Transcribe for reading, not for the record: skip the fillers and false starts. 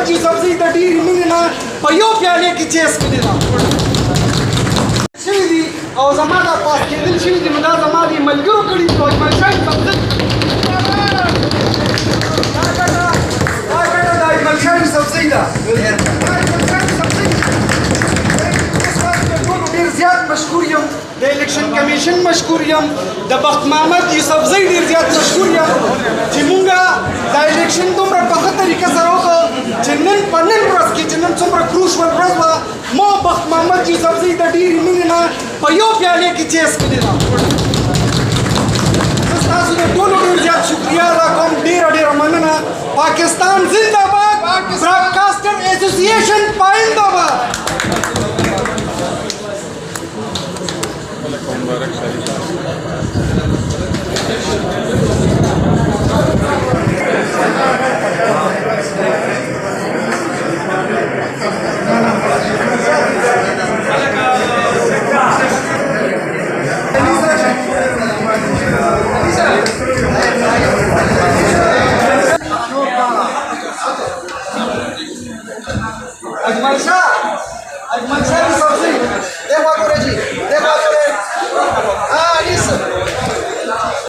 محمد یوسف زئی د ډېرې مینې نه په یو پیالې کې چای څښلي ده شوي دي او زما دا پاس کېدل شوي دي نو دا زما دې ملګرو کړي دي او اجمل شاه یوسف زئی دا ګټه د اجمل شاه یوسف زئی ده زیات مشکور یم د الیکشن کمیشن مشکور یم د بخت محمد یوسف زئی ډېر زیات مشکور یم چې مونږه دا الیکشن دومره په ښه طریقه سره وکړو چې نن په نن ورځ کې چې نن څومره کروشول ورځ وه ما بخت محمد یوسف زئی د ډېرې مینې نه په یو پیالې کې چای څښلې ده زه ستاسو د ټولو ډېر زیات شکریه ادا کوم ډېره ډېره مننه پاکستان زنده باد براډکاسټر ایسوسییشن پاینده باد अजमल शाह यूसफ जी देखो जी देखो